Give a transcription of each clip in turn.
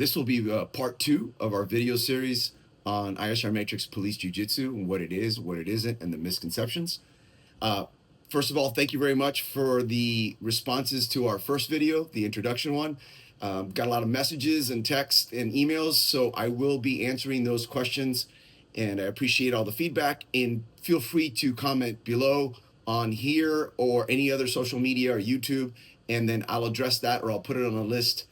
This will be part 2 of our video series on ISR Matrix Police Jiu-Jitsu and what it is, what it isn't, and the misconceptions. First of all, thank you very much for the responses to our first video, the introduction one. Got a lot of messages and texts and emails, so I will be answering those questions, and I appreciate all the feedback. And feel free to comment below on here or any other social media or YouTube, and then I'll address that, or I'll put it on a list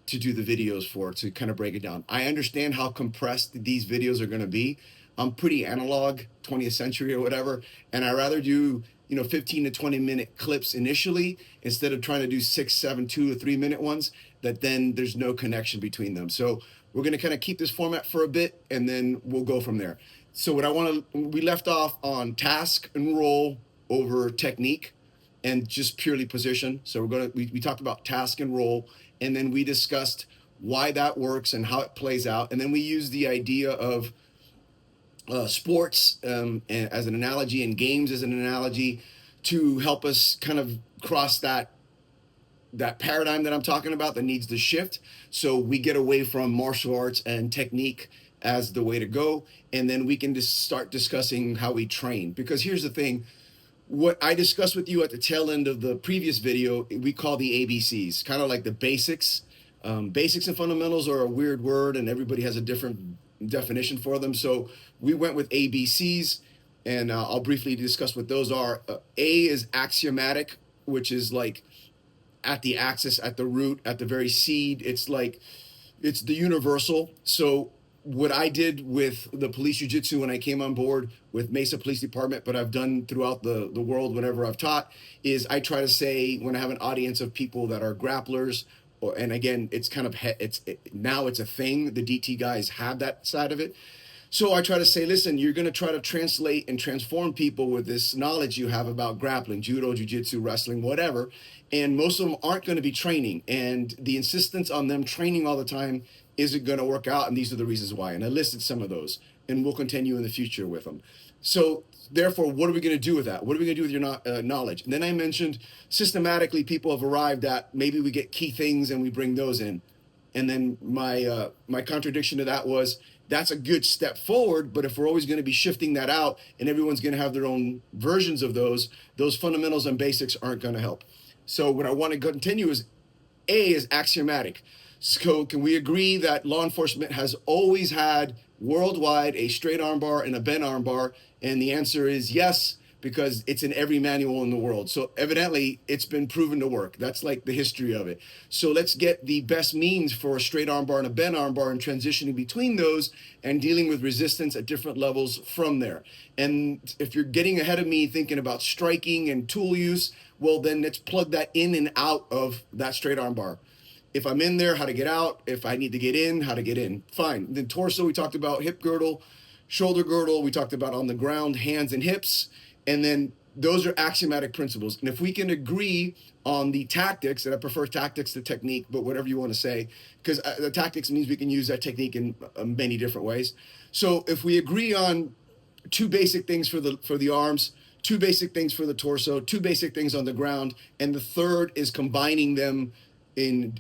to do the videos for, to kind of break it down. I understand how compressed these videos are going to be. I'm pretty analog, 20th century or whatever, and I rather do 15 to 20 minute clips initially instead of trying to do 6, 7, 2 or 3 minute ones that then there's no connection between them. So we're going to kind of keep this format for a bit, and then we'll go from there. So we left off on task and role over technique and just purely position. So we talked about task and role, and then we discussed why that works and how it plays out. And then we used the idea of sports as an analogy and games as an analogy to help us kind of cross that paradigm that I'm talking about that needs to shift. So we get away from martial arts and technique as the way to go. And then we can just start discussing how we train. Because here's the thing, what I discussed with you at the tail end of the previous video, we call the A.B.C.s, kind of like the basics. Basics and fundamentals are a weird word, and everybody has a different definition for them. So we went with A.B.C.s, and I'll briefly discuss what those are. A is axiomatic, which is like at the axis, at the root, at the very seed. It's the universal. So what I did with the police jiu-jitsu when I came on board with Mesa Police Department, but I've done throughout the world whenever I've taught, is I try to say, when I have an audience of people that are grapplers, and again, it's kind of, now it's a thing, the DT guys have that side of it. So I try to say, listen, you're going to try to translate and transform people with this knowledge you have about grappling, judo, jiu-jitsu, wrestling, whatever. And most of them aren't going to be training. And the insistence on them training all the time isn't going to work out. And these are the reasons why. And I listed some of those, and we'll continue in the future with them. So therefore, what are we going to do with that? What are we going to do with your knowledge? And then I mentioned systematically people have arrived at, maybe we get key things and we bring those in. And then my contradiction to that was, that's a good step forward, but if we're always going to be shifting that out and everyone's going to have their own versions of those fundamentals and basics aren't going to help. So what I want to continue is, A is axiomatic. So can we agree that law enforcement has always had worldwide a straight arm bar and a bent arm bar? And the answer is yes, because it's in every manual in the world. So evidently it's been proven to work. That's like the history of it. So let's get the best means for a straight arm bar and a bent arm bar and transitioning between those and dealing with resistance at different levels from there. And if you're getting ahead of me thinking about striking and tool use, well, then let's plug that in and out of that straight arm bar. If I'm in there, how to get out. If I need to get in, how to get in. Fine. Then torso, we talked about hip girdle, shoulder girdle. We talked about on the ground, hands and hips. And then those are axiomatic principles. And if we can agree on the tactics, and I prefer tactics to technique, but whatever you want to say, because the tactics means we can use that technique in many different ways. So if we agree on 2 basic things for the arms, 2 basic things for the torso, 2 basic things on the ground, and the third is combining them in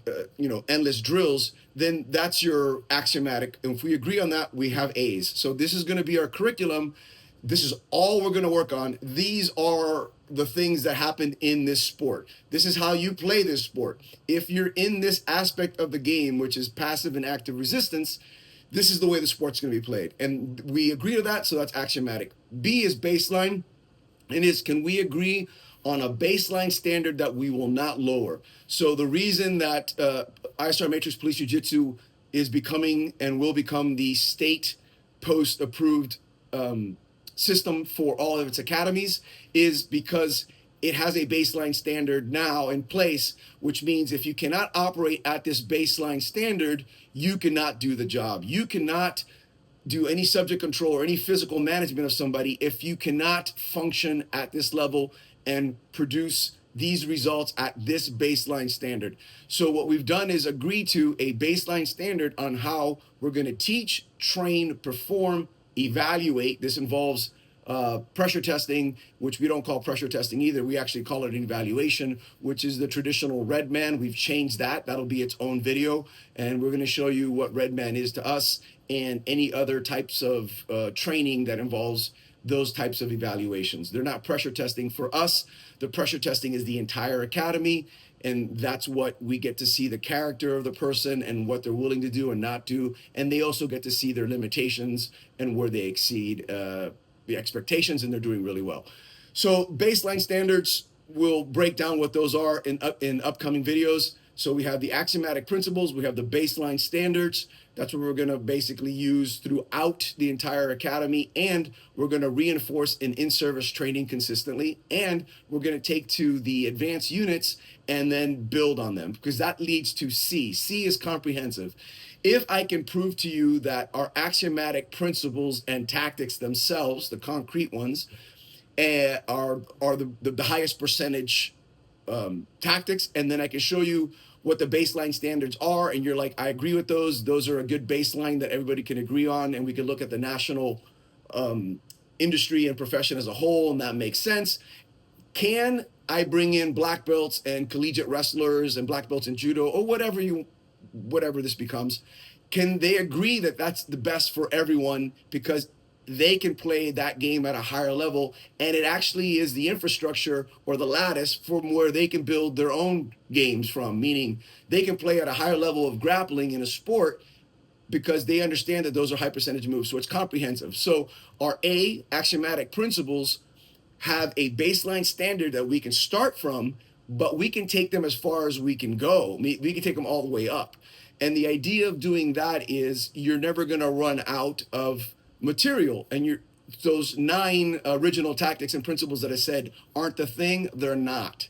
endless drills, then that's your axiomatic. And if we agree on that, we have A's. So this is going to be our curriculum. This is all we're going to work on. These are the things that happen in this sport. This is how you play this sport. If you're in this aspect of the game, which is passive and active resistance, this is the way the sport's going to be played. And we agree to that, so that's axiomatic. B is baseline, and can we agree on a baseline standard that we will not lower? So the reason that ISR Matrix Police Jiu-Jitsu is becoming and will become the state post-approved system for all of its academies is because it has a baseline standard now in place, which means if you cannot operate at this baseline standard, you cannot do the job. You cannot do any subject control or any physical management of somebody if you cannot function at this level and produce these results at this baseline standard. So what we've done is agree to a baseline standard on how we're going to teach, train, perform, evaluate. This involves pressure testing, which we don't call pressure testing either. We actually call it an evaluation, which is the traditional red man. We've changed that. That'll be its own video. And we're going to show you what red man is to us and any other types of training that involves those types of evaluations. They're not pressure testing for us. The pressure testing is the entire academy. And that's what we get to see the character of the person and what they're willing to do and not do. And they also get to see their limitations and where they exceed the expectations, and they're doing really well. So baseline standards, we'll break down what those are in upcoming videos. So we have the axiomatic principles, we have the baseline standards. That's what we're going to basically use throughout the entire academy, and we're going to reinforce in-service training consistently, and we're going to take to the advanced units and then build on them, because that leads to C. C is comprehensive. If I can prove to you that our axiomatic principles and tactics themselves, the concrete ones, are the highest percentage tactics, and then I can show you what the baseline standards are, and you're like, I agree with those. Those are a good baseline that everybody can agree on, and we can look at the national industry and profession as a whole, and that makes sense. Can I bring in black belts and collegiate wrestlers and black belts in judo or whatever this becomes? Can they agree that that's the best for everyone because they can play that game at a higher level, and it actually is the infrastructure or the lattice from where they can build their own games from, meaning they can play at a higher level of grappling in a sport because they understand that those are high percentage moves. So it's comprehensive. So our axiomatic principles have a baseline standard that we can start from, but we can take them as far as we can go. We can take them all the way up. And the idea of doing that is you're never going to run out of material, and those 9 original tactics and principles that I said aren't the thing. They're not.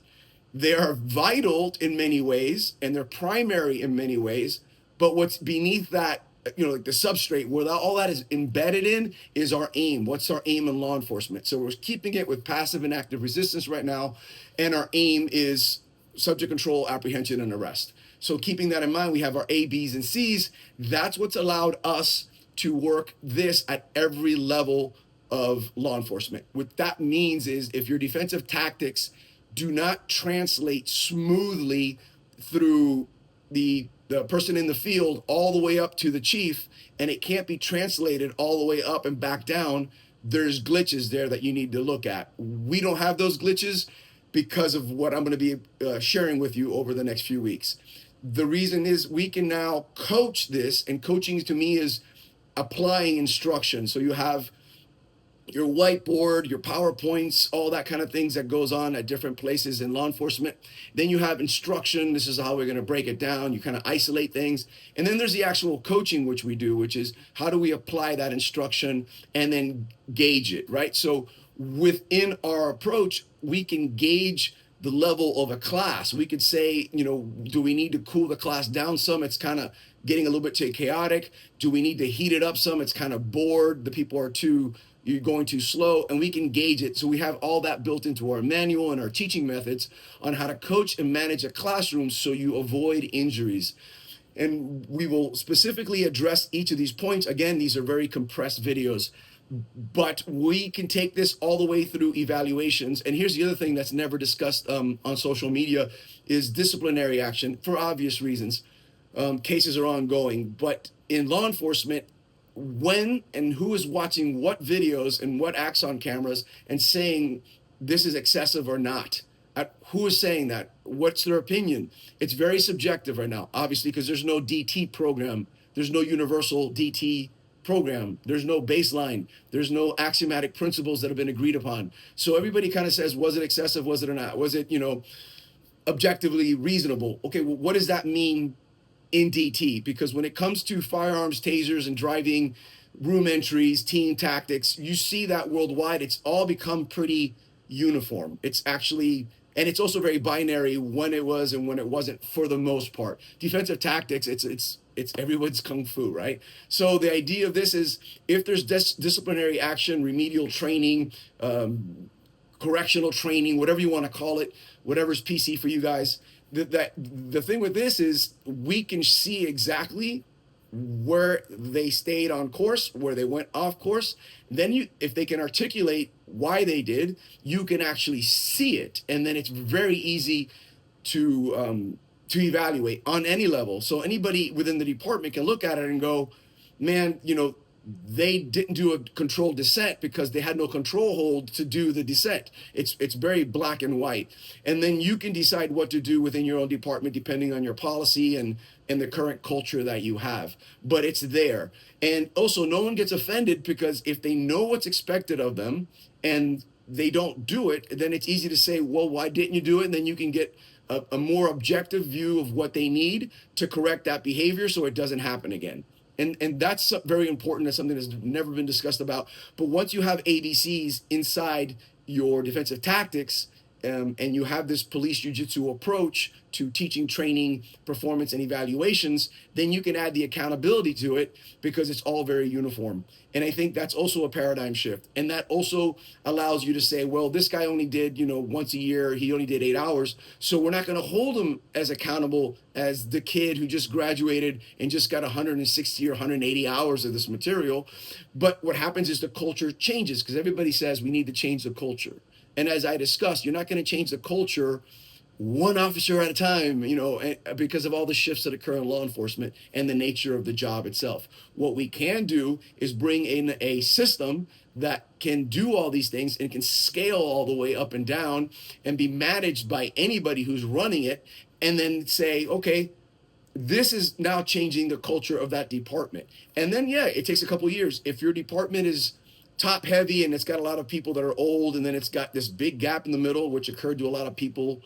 They are vital in many ways, and they're primary in many ways, but what's beneath that, like the substrate where all that is embedded in, is our aim. What's our aim in law enforcement? So we're keeping it with passive and active resistance right now, and our aim is subject control, apprehension, and arrest. So keeping that in mind, we have our A, B's, and C's. That's what's allowed us to work this at every level of law enforcement. What that means is if your defensive tactics do not translate smoothly through the person in the field all the way up to the chief, and it can't be translated all the way up and back down, there's glitches there that you need to look at. We don't have those glitches because of what I'm going to be sharing with you over the next few weeks. The reason is we can now coach this, and coaching to me is applying instruction. So you have your whiteboard, your PowerPoints, all that kind of things that goes on at different places in law enforcement. Then you have instruction. This is how we're going to break it down. You kind of isolate things. And then there's the actual coaching, which we do, which is how do we apply that instruction and then gauge it, right? So within our approach, we can gauge the level of a class. We could say, do we need to cool the class down some? It's kind of getting a little bit too chaotic. Do we need to heat it up some? It's kind of bored. The people are you're going too slow, and we can gauge it. So we have all that built into our manual and our teaching methods on how to coach and manage a classroom so you avoid injuries. And we will specifically address each of these points. Again, these are very compressed videos, but we can take this all the way through evaluations. And here's the other thing that's never discussed on social media is disciplinary action for obvious reasons. Cases are ongoing, but in law enforcement, when and who is watching what videos and what acts on cameras and saying this is excessive or not? Who is saying that? What's their opinion? It's very subjective right now, obviously, because there's no DT program. There's no universal DT program. There's no baseline. There's no axiomatic principles that have been agreed upon. So everybody kind of says, was it excessive? Was it or not? Was it, objectively reasonable? Okay, well, what does that mean in DT? Because when it comes to firearms, tasers, and driving, room entries, team tactics, you see that worldwide. It's all become pretty uniform. It's actually, and it's also very binary when it was and when it wasn't for the most part. Defensive tactics, it's everyone's kung fu, right? So the idea of this is if there's disciplinary action, remedial training, correctional training, whatever you want to call it, whatever's PC for you guys, the thing with this is we can see exactly where they stayed on course, where they went off course. Then you, if they can articulate why they did, you can actually see it, and then it's very easy to evaluate on any level. So anybody within the department can look at it and go, man, you know, they didn't do a controlled descent because they had no control hold to do the descent. It's very black and white. And then you can decide what to do within your own department depending on your policy and the current culture that you have. But it's there. And also, no one gets offended, because if they know what's expected of them and they don't do it, then it's easy to say, well, why didn't you do it? And then you can get a more objective view of what they need to correct that behavior so it doesn't happen again. And that's very important. That's something that's never been discussed about. But once you have A.B.C.s inside your defensive tactics, and you have this police jiu-jitsu approach to teaching, training, performance, and evaluations, then you can add the accountability to it because it's all very uniform. And I think that's also a paradigm shift. And that also allows you to say, well, this guy only did, once a year, he only did 8 hours. So we're not going to hold him as accountable as the kid who just graduated and just got 160 or 180 hours of this material. But what happens is the culture changes, because everybody says we need to change the culture. And as I discussed, you're not going to change the culture one officer at a time, because of all the shifts that occur in law enforcement and the nature of the job itself. What we can do is bring in a system that can do all these things and can scale all the way up and down and be managed by anybody who's running it, and then say, okay, this is now changing the culture of that department. And then, yeah, it takes a couple of years. If your department is top heavy and it's got a lot of people that are old, and then it's got this big gap in the middle, which occurred to a lot of people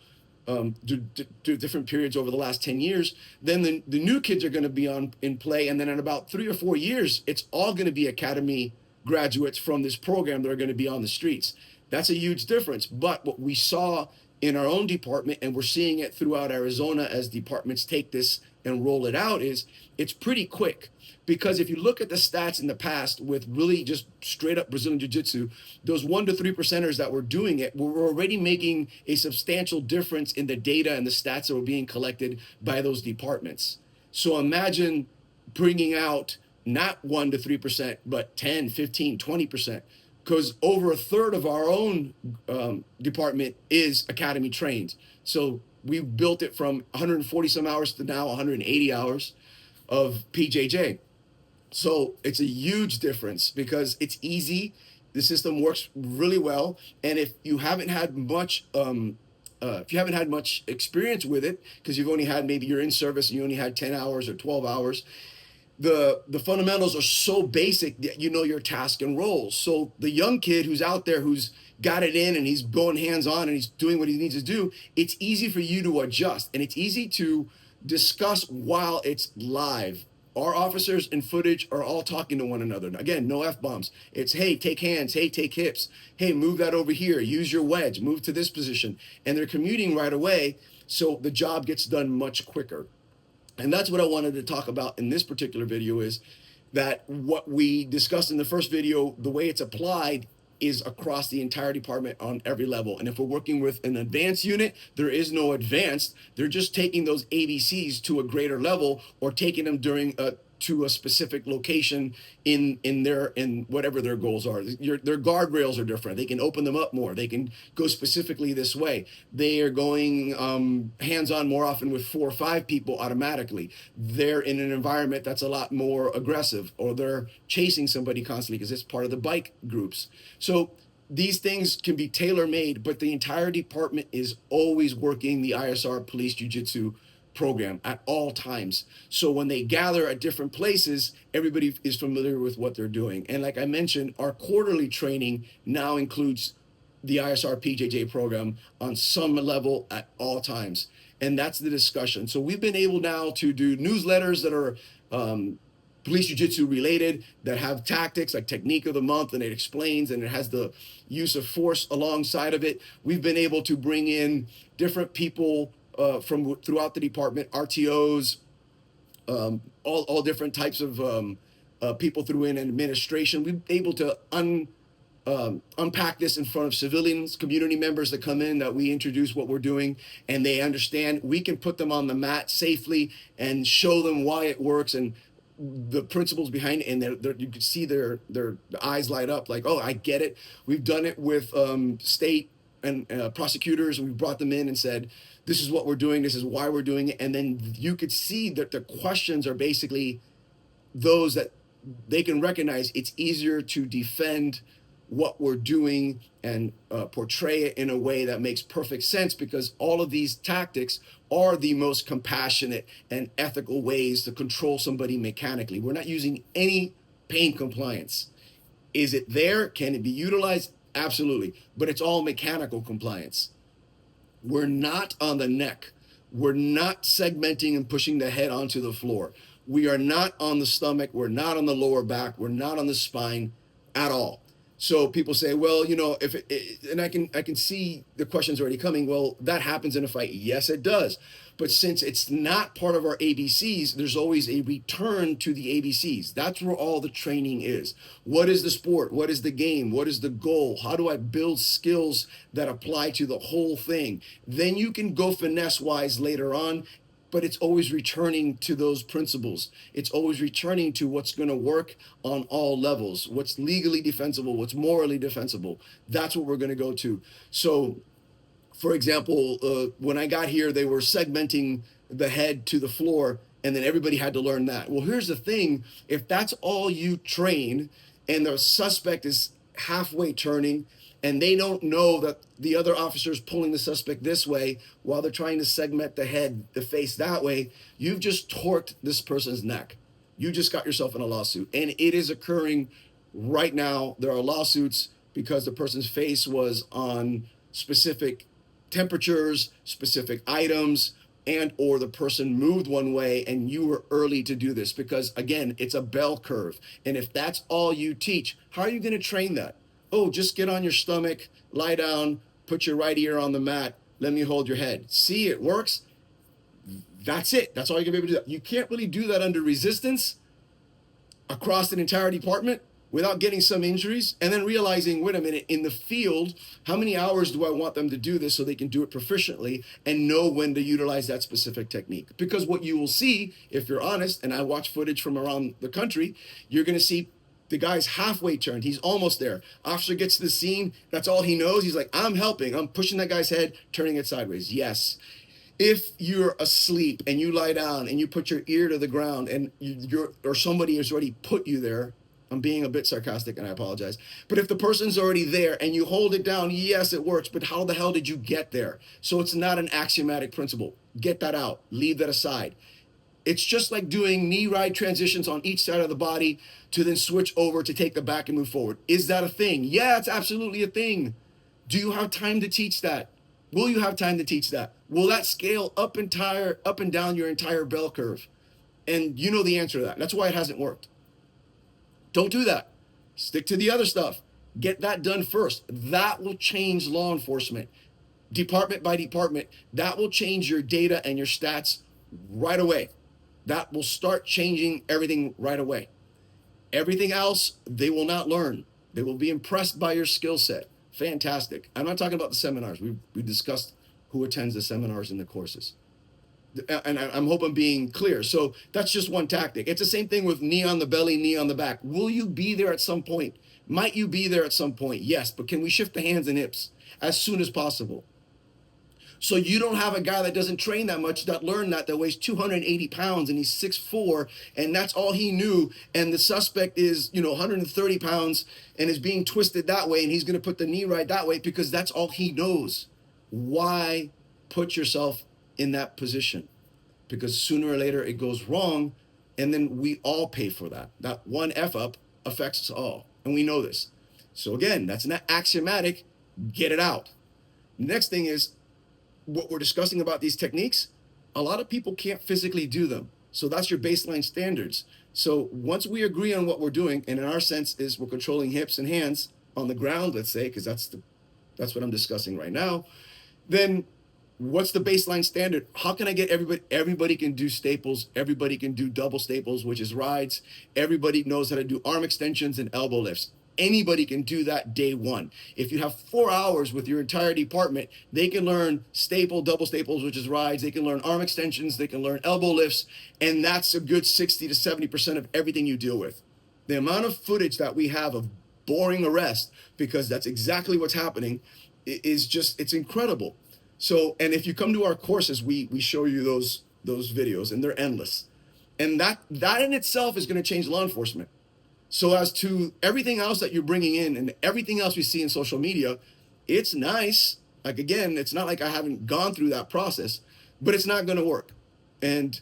do different periods over the last 10 years, then the new kids are going to be in play. And then in about 3 or 4 years, it's all going to be academy graduates from this program that are going to be on the streets. That's a huge difference. But what we saw in our own department, and we're seeing it throughout Arizona as departments take this and roll it out, is it's pretty quick. Because if you look at the stats in the past with really just straight up Brazilian Jiu-Jitsu, those 1 to 3%ers that were doing it were already making a substantial difference in the data and the stats that were being collected by those departments. So imagine bringing out not 1 to 3%, but 10, 15, 20%, because over a third of our own department is academy trained. So we've built it from 140 some hours to now 180 hours of PJJ. So it's a huge difference because it's easy. The system works really well. And if you haven't had much, experience with it, because you've only had, maybe you're in service and you only had 10 hours or 12 hours, the fundamentals are so basic that you know your task and roles. So the young kid who's out there, who's got it in and he's going hands-on and he's doing what he needs to do, it's easy for you to adjust, and it's easy to discuss while it's live. Our officers in footage are all talking to one another. Again, no F-bombs. It's, hey, take hands. Hey, take hips. Hey, move that over here. Use your wedge. Move to this position. And they're commuting right away, so the job gets done much quicker. And that's what I wanted to talk about in this particular video, is that what we discussed in the first video, the way it's applied is across the entire department on every level. And if we're working with an advanced unit, there is no advanced. They're just taking those A.B.C.s to a greater level, or taking them to a specific location in whatever their goals are. Their guardrails are different. They can open them up more. They can go specifically this way. They are going hands-on more often with 4 or 5 people automatically. They're in an environment that's a lot more aggressive, or they're chasing somebody constantly because it's part of the bike groups. So these things can be tailor-made, but the entire department is always working the ISR Police Jiu-Jitsu program at all times. So when they gather at different places, everybody is familiar with what they're doing. And like I mentioned, our quarterly training now includes the ISR-PJJ program on some level at all times. And that's the discussion. So we've been able now to do newsletters that are police jiu-jitsu related, that have tactics like technique of the month, and it explains, and it has the use of force alongside of it. We've been able to bring in different people from throughout the department, RTOs, all different types of people through in administration. We've been able to unpack this in front of civilians, community members that come in, that we introduce what we're doing, and they understand. We can put them on the mat safely and show them why it works. And the principles behind it, and you can see their eyes light up like, oh, I get it. We've done it with state and prosecutors, and we brought them in and said, this is what we're doing, this is why we're doing it. And then you could see that the questions are basically those that they can recognize. It's easier to defend what we're doing and portray it in a way that makes perfect sense, because all of these tactics are the most compassionate and ethical ways to control somebody mechanically. We're not using any pain compliance. Is it there? Can it be utilized? Absolutely. But it's all mechanical compliance. We're not on the neck. We're not segmenting and pushing the head onto the floor. We are not on the stomach. We're not on the lower back. We're not on the spine at all. So people say, well, if and I can see the questions already coming. Well, that happens in a fight. Yes, it does. But since it's not part of our A.B.C.s, there's always a return to the A.B.C.s. That's where all the training is. What is the sport? What is the game? What is the goal? How do I build skills that apply to the whole thing? Then you can go finesse-wise later on, but it's always returning to those principles. It's always returning to what's going to work on all levels, what's legally defensible, what's morally defensible. That's what we're going to go to. So, for example, when I got here, they were segmenting the head to the floor, and then everybody had to learn that. Well, here's the thing. If that's all you train, and the suspect is halfway turning, and they don't know that the other officer is pulling the suspect this way while they're trying to segment the head, the face that way, you've just torqued this person's neck. You just got yourself in a lawsuit. And it is occurring right now. There are lawsuits because the person's face was on specific temperatures, specific items, and or the person moved one way and you were early to do this, because again, it's a bell curve. And if that's all you teach, how are you going to train that? Oh, just get on your stomach, lie down, put your right ear on the mat, let me hold your head. See, it works. That's it. That's all you're going to be able to do. You can't really do that under resistance across an entire department without getting some injuries, and then realizing, wait a minute, in the field, how many hours do I want them to do this so they can do it proficiently and know when to utilize that specific technique? Because what you will see, if you're honest, and I watch footage from around the country, you're going to see the guy's halfway turned. He's almost there. Officer gets to the scene. That's all he knows. He's like, I'm helping. I'm pushing that guy's head, turning it sideways. Yes. If you're asleep and you lie down and you put your ear to the ground and or somebody has already put you there, I'm being a bit sarcastic and I apologize. But if the person's already there and you hold it down, yes, it works. But how the hell did you get there? So it's not an axiomatic principle. Get that out. Leave that aside. It's just like doing knee ride transitions on each side of the body to then switch over to take the back and move forward. Is that a thing? Yeah, it's absolutely a thing. Do you have time to teach that? Will you have time to teach that? Will that scale up and down your entire bell curve? And you know the answer to that. That's why it hasn't worked. Don't do that. Stick to the other stuff. Get that done first. That will change law enforcement, department by department. That will change your data and your stats right away. That will start changing everything right away. Everything else, they will not learn. They will be impressed by your skill set. Fantastic. I'm not talking about the seminars. We discussed who attends the seminars and the courses. And I'm hoping I'm being clear. So that's just one tactic. It's the same thing with knee on the belly, knee on the back. Will you be there at some point? Might you be there at some point? Yes, but can we shift the hands and hips as soon as possible? So you don't have a guy that doesn't train that much, that learned that weighs 280 pounds and he's 6'4", and that's all he knew. And the suspect is, 130 pounds and is being twisted that way, and he's going to put the knee right that way because that's all he knows. Why put yourself in that position? Because sooner or later it goes wrong, and then we all pay for that. That one F up affects us all, and we know this. So again, that's not axiomatic. Get it out. Next thing is, what we're discussing about these techniques, a lot of people can't physically do them. So that's your baseline standards. So once we agree on what we're doing, and in our sense is we're controlling hips and hands on the ground, let's say, because that's what I'm discussing right now, then what's the baseline standard? How can I get everybody can do staples, everybody can do double staples, which is rides, everybody knows how to do arm extensions and elbow lifts. Anybody can do that day one. If you have 4 hours with your entire department, they can learn staple, double staples, which is rides. They can learn arm extensions. They can learn elbow lifts. And that's a good 60 to 70% of everything you deal with. The amount of footage that we have of boring arrest, because that's exactly what's happening, is just, it's incredible. So, and if you come to our courses, we show you those videos, and they're endless. And that in itself is going to change law enforcement. So as to everything else that you're bringing in and everything else we see in social media, it's nice. Like, again, it's not like I haven't gone through that process, but it's not going to work. And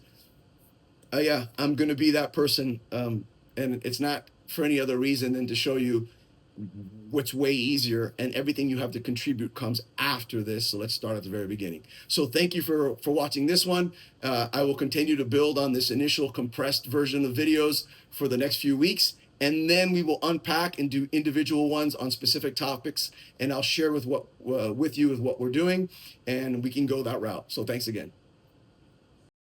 yeah, I'm going to be that person. And it's not for any other reason than to show you what's way easier, and everything you have to contribute comes after this. So let's start at the very beginning. So thank you for watching this one. I will continue to build on this initial compressed version of videos for the next few weeks. And then we will unpack and do individual ones on specific topics. And I'll share with you what we're doing, and we can go that route. So thanks again.